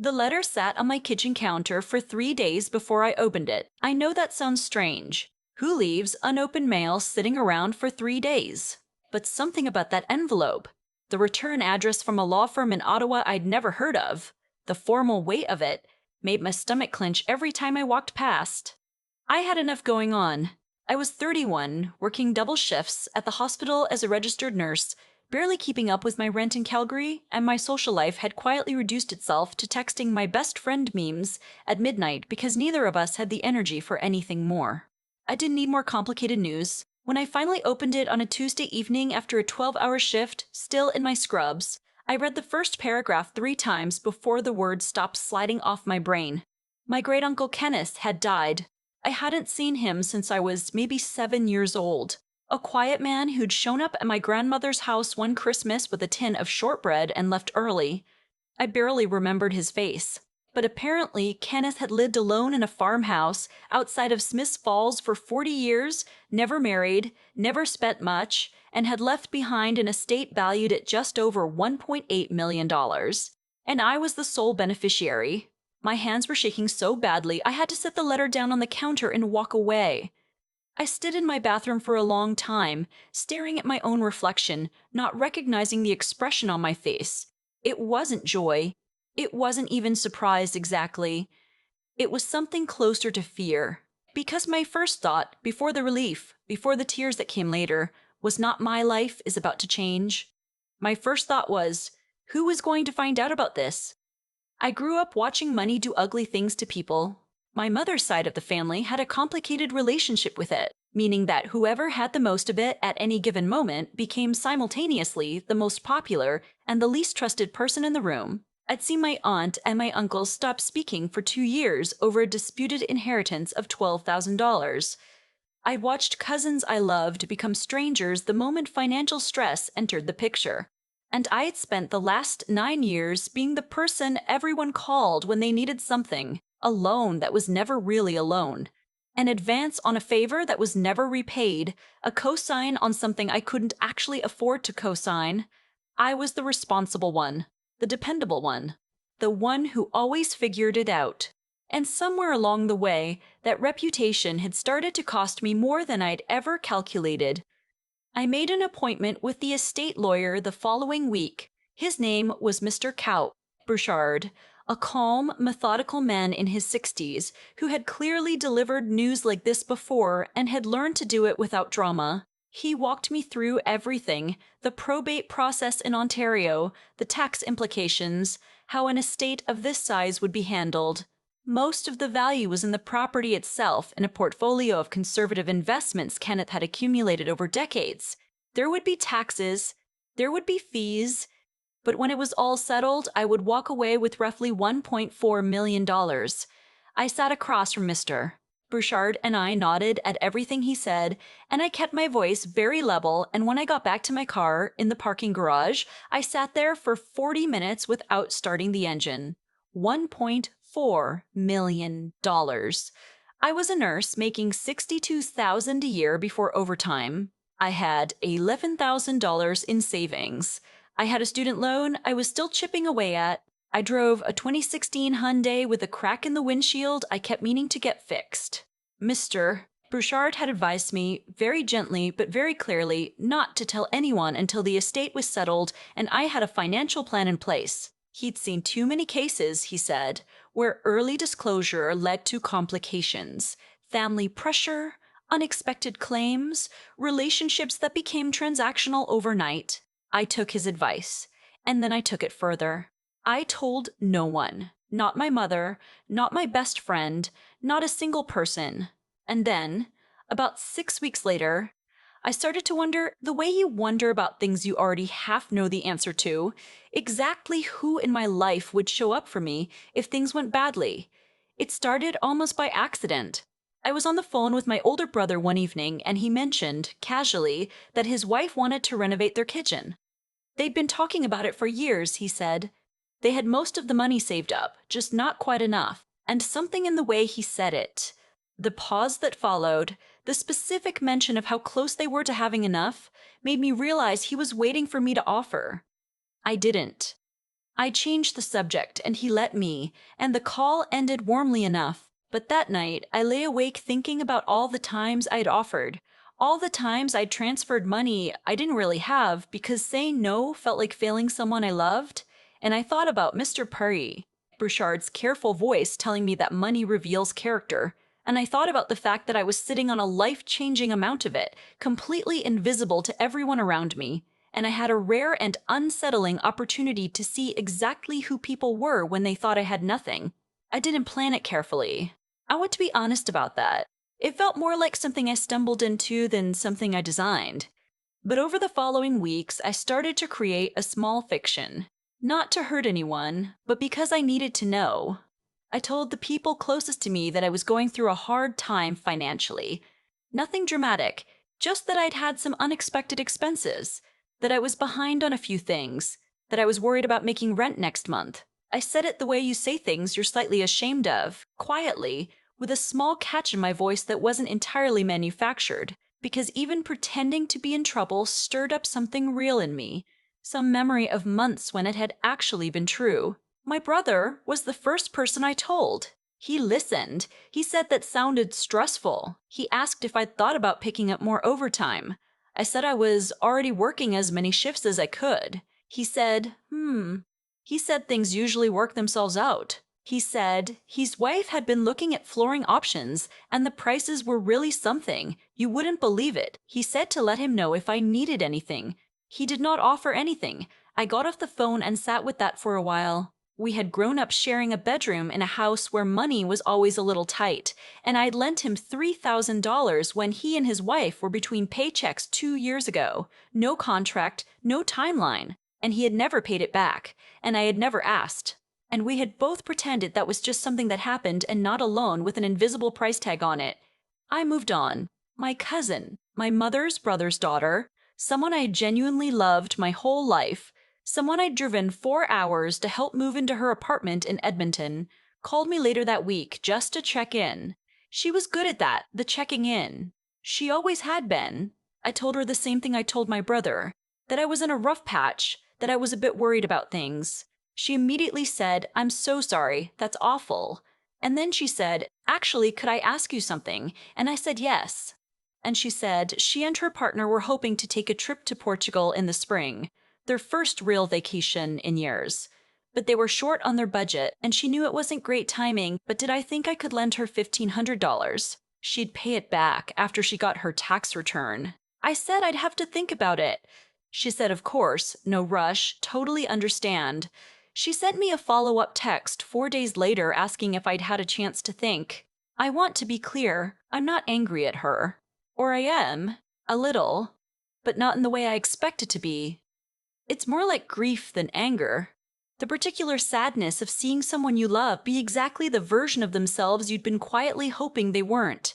The letter sat on my kitchen counter for 3 days before I opened it. I know that sounds strange. Who leaves unopened mail sitting around for 3 days? But something about that envelope, the return address from a law firm in Ottawa I'd never heard of, the formal weight of it, made my stomach clench every time I walked past. I had enough going on. I was 31, working double shifts at the hospital as a registered nurse, barely keeping up with my rent in Calgary, and my social life had quietly reduced itself to texting my best friend memes at midnight because neither of us had the energy for anything more. I didn't need more complicated news. When I finally opened it on a Tuesday evening after a 12-hour shift, still in my scrubs, I read the first paragraph 3 times before the words stopped sliding off my brain. My great-uncle Kenneth had died. I hadn't seen him since I was maybe 7 years old. A quiet man who'd shown up at my grandmother's house one Christmas with a tin of shortbread and left early. I barely remembered his face. But apparently, Kenneth had lived alone in a farmhouse outside of Smiths Falls for 40 years, never married, never spent much, and had left behind an estate valued at just over $1.8 million. And I was the sole beneficiary. My hands were shaking so badly I had to set the letter down on the counter and walk away. I stood in my bathroom for a long time, staring at my own reflection, not recognizing the expression on my face. It wasn't joy. It wasn't even surprise exactly. It was something closer to fear. Because my first thought, before the relief, before the tears that came later, was not my life is about to change. My first thought was, who is going to find out about this? I grew up watching money do ugly things to people. My mother's side of the family had a complicated relationship with it, meaning that whoever had the most of it at any given moment became simultaneously the most popular and the least trusted person in the room. I'd seen my aunt and my uncle stop speaking for 2 years over a disputed inheritance of $12,000. I'd watched cousins I loved become strangers the moment financial stress entered the picture. And I had spent the last 9 years being the person everyone called when they needed something, a loan that was never really a loan, an advance on a favor that was never repaid, a cosign on something I couldn't actually afford to cosign. I was the responsible one, the dependable one, the one who always figured it out. And somewhere along the way, that reputation had started to cost me more than I'd ever calculated. I made an appointment with the estate lawyer the following week. His name was Mr. Bouchard, a calm, methodical man in his 60s who had clearly delivered news like this before and had learned to do it without drama. He walked me through everything, the probate process in Ontario, the tax implications, how an estate of this size would be handled. Most of the value was in the property itself and a portfolio of conservative investments Kenneth had accumulated over decades. There would be taxes, there would be fees, but when it was all settled, I would walk away with roughly $1.4 million. I sat across from Mr. Bouchard and I nodded at everything he said, and I kept my voice very level, and when I got back to my car in the parking garage, I sat there for 40 minutes without starting the engine. $1.4 million. I was a nurse making $62,000 a year before overtime. I had $11,000 in savings. I had a student loan I was still chipping away at. I drove a 2016 Hyundai with a crack in the windshield I kept meaning to get fixed. Mr. Bouchard had advised me, very gently but very clearly, not to tell anyone until the estate was settled and I had a financial plan in place. He'd seen too many cases, he said, where early disclosure led to complications, family pressure, unexpected claims, relationships that became transactional overnight. I took his advice, and then I took it further. I told no one, not my mother, not my best friend, not a single person. And then, about 6 weeks later, I started to wonder the way you wonder about things you already half know the answer to, exactly who in my life would show up for me if things went badly. It started almost by accident. I was on the phone with my older brother one evening, and he mentioned, casually, that his wife wanted to renovate their kitchen. They'd been talking about it for years, he said. They had most of the money saved up, just not quite enough, and something in the way he said it, the pause that followed, the specific mention of how close they were to having enough, made me realize he was waiting for me to offer. I didn't. I changed the subject and he let me, and the call ended warmly enough. But that night, I lay awake thinking about all the times I'd offered, all the times I'd transferred money I didn't really have because saying no felt like failing someone I loved. And I thought about Mr. Perry, Bouchard's careful voice telling me that money reveals character. And I thought about the fact that I was sitting on a life-changing amount of it, completely invisible to everyone around me. And I had a rare and unsettling opportunity to see exactly who people were when they thought I had nothing. I didn't plan it carefully. I want to be honest about that. It felt more like something I stumbled into than something I designed. But over the following weeks, I started to create a small fiction. Not to hurt anyone, but because I needed to know. I told the people closest to me that I was going through a hard time financially. Nothing dramatic, just that I'd had some unexpected expenses, that I was behind on a few things, that I was worried about making rent next month. I said it the way you say things you're slightly ashamed of, quietly, with a small catch in my voice that wasn't entirely manufactured, because even pretending to be in trouble stirred up something real in me, some memory of months when it had actually been true. My brother was the first person I told. He listened. He said that sounded stressful. He asked if I'd thought about picking up more overtime. I said I was already working as many shifts as I could. He said, He said things usually work themselves out. He said his wife had been looking at flooring options and the prices were really something. You wouldn't believe it. He said to let him know if I needed anything. He did not offer anything. I got off the phone and sat with that for a while. We had grown up sharing a bedroom in a house where money was always a little tight, and I'd lent him $3,000 when he and his wife were between paychecks 2 years ago. No contract, no timeline, and he had never paid it back, and I had never asked. And we had both pretended that was just something that happened and not a loan with an invisible price tag on it. I moved on. My cousin, my mother's brother's daughter, someone I genuinely loved my whole life, someone I'd driven 4 hours to help move into her apartment in Edmonton, called me later that week just to check in. She was good at that, the checking in. She always had been. I told her the same thing I told my brother, that I was in a rough patch, that I was a bit worried about things. She immediately said, "I'm so sorry, that's awful." And then she said, "Actually, could I ask you something?" And I said yes. And she said she and her partner were hoping to take a trip to Portugal in the spring, their first real vacation in years. But they were short on their budget, and she knew it wasn't great timing, but did I think I could lend her $1,500? She'd pay it back after she got her tax return. I said I'd have to think about it. She said, of course, no rush, totally understand. She sent me a follow-up text 4 days later asking if I'd had a chance to think. I want to be clear, I'm not angry at her. Or I am, a little, but not in the way I expect it to be. It's more like grief than anger. The particular sadness of seeing someone you love be exactly the version of themselves you'd been quietly hoping they weren't.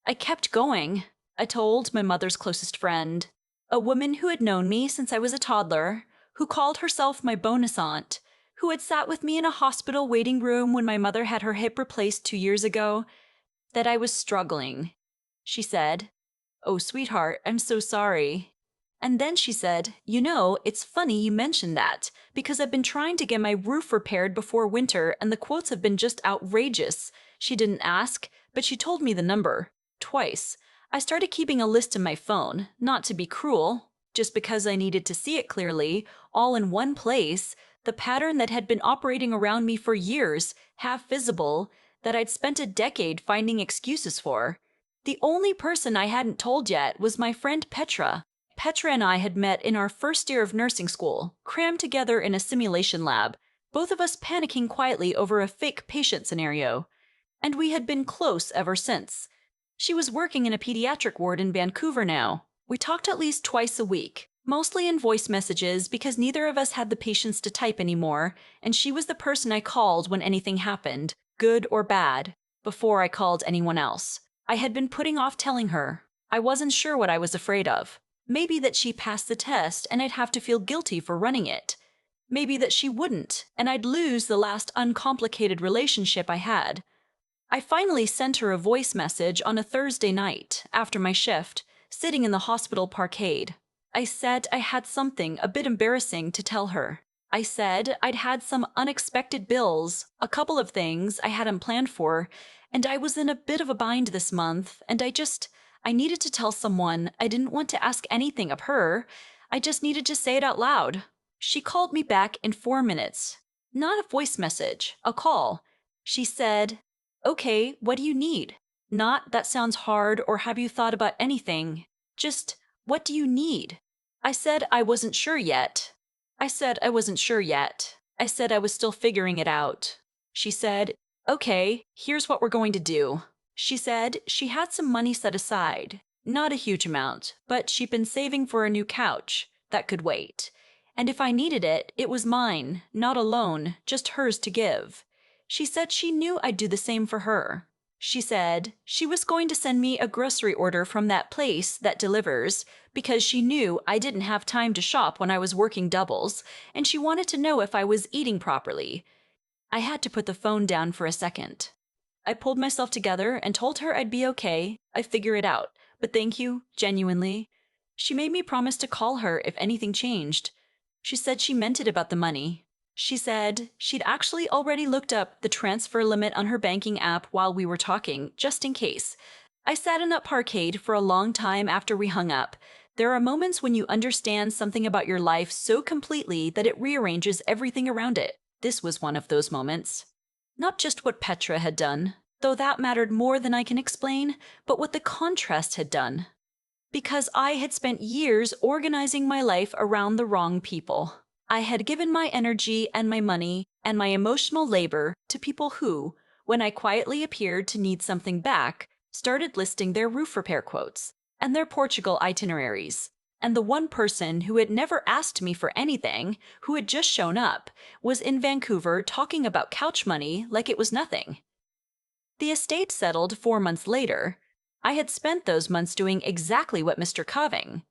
I kept going, I told my mother's closest friend, a woman who had known me since I was a toddler, who called herself my bonus aunt, who had sat with me in a hospital waiting room when my mother had her hip replaced 2 years ago, that I was struggling. She said, "Oh, sweetheart, I'm so sorry." And then she said, "You know, it's funny you mentioned that, because I've been trying to get my roof repaired before winter and the quotes have been just outrageous." She didn't ask, but she told me the number. Twice. I started keeping a list in my phone, not to be cruel, just because I needed to see it clearly, all in one place, the pattern that had been operating around me for years, half visible, that I'd spent a decade finding excuses for. The only person I hadn't told yet was my friend Petra. Petra and I had met in our first year of nursing school, crammed together in a simulation lab, both of us panicking quietly over a fake patient scenario. And we had been close ever since. She was working in a pediatric ward in Vancouver now. We talked at least twice a week, mostly in voice messages because neither of us had the patience to type anymore, and she was the person I called when anything happened, good or bad, before I called anyone else. I had been putting off telling her. I wasn't sure what I was afraid of. Maybe that she passed the test and I'd have to feel guilty for running it. Maybe that she wouldn't, and I'd lose the last uncomplicated relationship I had. I finally sent her a voice message on a Thursday night, after my shift, sitting in the hospital parkade. I said I had something a bit embarrassing to tell her. I said I'd had some unexpected bills, a couple of things I hadn't planned for, and I was in a bit of a bind this month, and I needed to tell someone. I didn't want to ask anything of her. I just needed to say it out loud. She called me back in 4 minutes. Not a voice message, a call. She said, "Okay, what do you need?" Not, "That sounds hard," or "Have you thought about anything?" Just, "What do you need?" I said I wasn't sure yet. I said I wasn't sure yet. I said I was still figuring it out. She said, "Okay, here's what we're going to do." She said she had some money set aside. Not a huge amount, but she'd been saving for a new couch. That could wait. And if I needed it, it was mine, not a loan, just hers to give. She said she knew I'd do the same for her. She said she was going to send me a grocery order from that place that delivers because she knew I didn't have time to shop when I was working doubles, and she wanted to know if I was eating properly. I had to put the phone down for a second. I pulled myself together and told her I'd be okay. I'd figure it out. But thank you, genuinely. She made me promise to call her if anything changed. She said she meant it about the money. She said she'd actually already looked up the transfer limit on her banking app while we were talking, just in case. I sat in that parkade for a long time after we hung up. There are moments when you understand something about your life so completely that it rearranges everything around it. This was one of those moments. Not just what Petra had done, though that mattered more than I can explain, but what the contrast had done. Because I had spent years organizing my life around the wrong people. I had given my energy and my money and my emotional labor to people who, when I quietly appeared to need something back, started listing their roof repair quotes and their Portugal itineraries. And the one person who had never asked me for anything, who had just shown up, was in Vancouver talking about couch money like it was nothing. The estate settled 4 months later. I had spent those months doing exactly what Mr. Coving,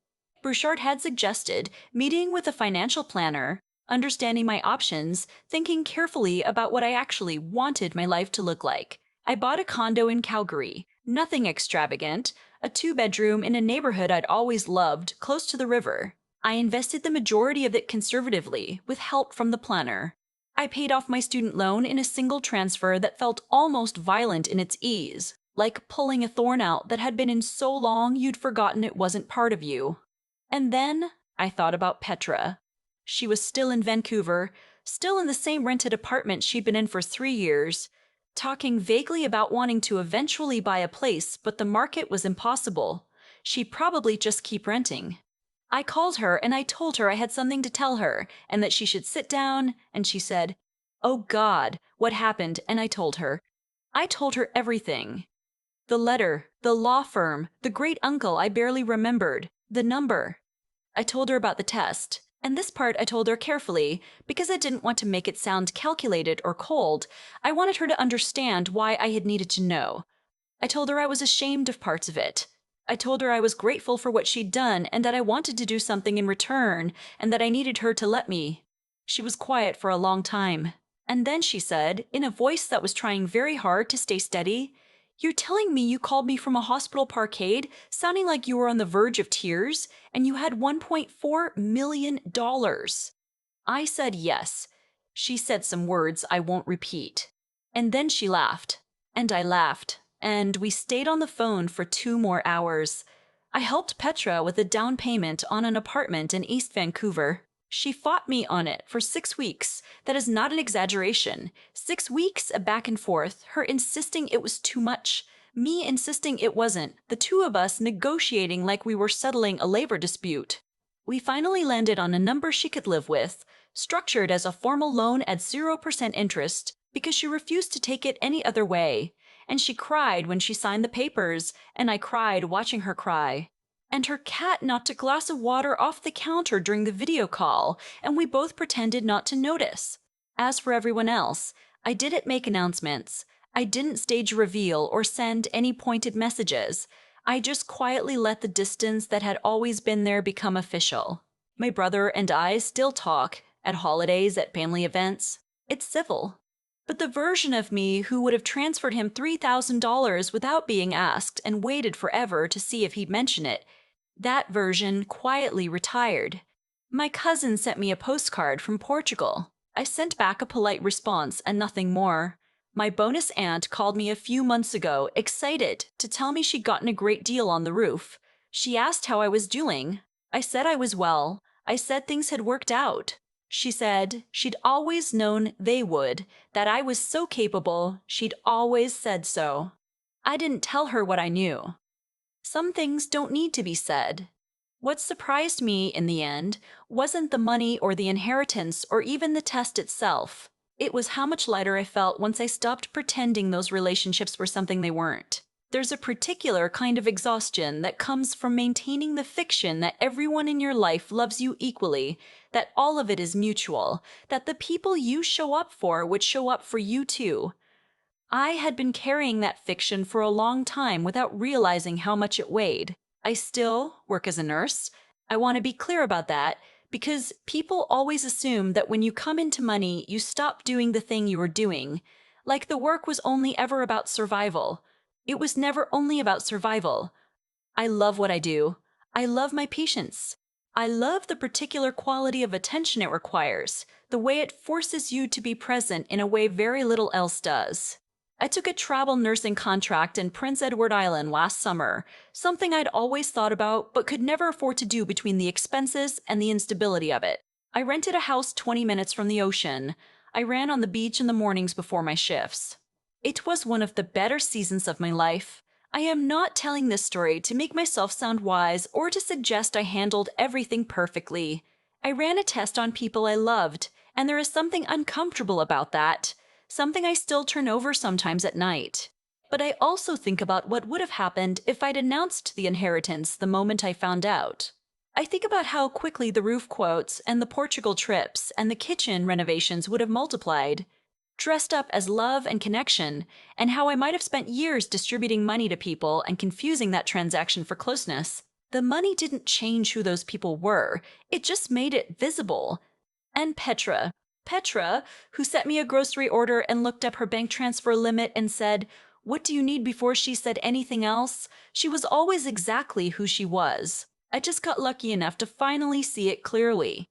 Bouchard, had suggested, meeting with a financial planner, understanding my options, thinking carefully about what I actually wanted my life to look like. I bought a condo in Calgary, nothing extravagant, a 2-bedroom in a neighborhood I'd always loved, close to the river. I invested the majority of it conservatively, with help from the planner. I paid off my student loan in a single transfer that felt almost violent in its ease, like pulling a thorn out that had been in so long you'd forgotten it wasn't part of you. And then I thought about Petra. She was still in Vancouver, still in the same rented apartment she'd been in for 3 years, talking vaguely about wanting to eventually buy a place, but the market was impossible. She'd probably just keep renting. I called her and I told her I had something to tell her and that she should sit down, and she said, "Oh God, what happened?" And I told her. I told her everything. The letter, the law firm, the great uncle I barely remembered, the number. I told her about the test, and this part I told her carefully because I didn't want to make it sound calculated or cold. I wanted her to understand why I had needed to know. I told her I was ashamed of parts of it. I told her I was grateful for what she'd done and that I wanted to do something in return and that I needed her to let me. She was quiet for a long time. And then she said, in a voice that was trying very hard to stay steady, "You're telling me you called me from a hospital parkade, sounding like you were on the verge of tears, and you had $1.4 million. I said yes. She said some words I won't repeat. And then she laughed. And I laughed. And we stayed on the phone for 2 more hours. I helped Petra with a down payment on an apartment in East Vancouver. She fought me on it for 6 weeks. That is not an exaggeration. 6 weeks of back and forth, her insisting it was too much, me insisting it wasn't, the two of us negotiating like we were settling a labor dispute. We finally landed on a number she could live with, structured as a formal loan at 0% interest because she refused to take it any other way. And she cried when she signed the papers, and I cried watching her cry. And her cat knocked a glass of water off the counter during the video call, and we both pretended not to notice. As for everyone else, I didn't make announcements. I didn't stage a reveal or send any pointed messages. I just quietly let the distance that had always been there become official. My brother and I still talk, at holidays, at family events. It's civil. But the version of me who would have transferred him $3,000 without being asked and waited forever to see if he'd mention it, that version quietly retired. My cousin sent me a postcard from Portugal. I sent back a polite response and nothing more. My bonus aunt called me a few months ago, excited, to tell me she'd gotten a great deal on the roof. She asked how I was doing. I said I was well. I said things had worked out. She said she'd always known they would, that I was so capable, she'd always said so. I didn't tell her what I knew. Some things don't need to be said. What surprised me in the end wasn't the money or the inheritance or even the test itself. It was how much lighter I felt once I stopped pretending those relationships were something they weren't. There's a particular kind of exhaustion that comes from maintaining the fiction that everyone in your life loves you equally, that all of it is mutual, that the people you show up for would show up for you too. I had been carrying that fiction for a long time without realizing how much it weighed. I still work as a nurse. I want to be clear about that because people always assume that when you come into money, you stop doing the thing you were doing. Like the work was only ever about survival. It was never only about survival. I love what I do. I love my patients. I love the particular quality of attention it requires, the way it forces you to be present in a way very little else does. I took a travel nursing contract in Prince Edward Island last summer, something I'd always thought about but could never afford to do between the expenses and the instability of it. I rented a house 20 minutes from the ocean. I ran on the beach in the mornings before my shifts. It was one of the better seasons of my life. I am not telling this story to make myself sound wise or to suggest I handled everything perfectly. I ran a test on people I loved, and there is something uncomfortable about that. Something I still turn over sometimes at night. But I also think about what would have happened if I'd announced the inheritance the moment I found out. I think about how quickly the roof quotes and the Portugal trips and the kitchen renovations would have multiplied, dressed up as love and connection, and how I might have spent years distributing money to people and confusing that transaction for closeness. The money didn't change who those people were, it just made it visible. And Petra, who sent me a grocery order and looked up her bank transfer limit and said, "What do you need?" before she said anything else, she was always exactly who she was. I just got lucky enough to finally see it clearly.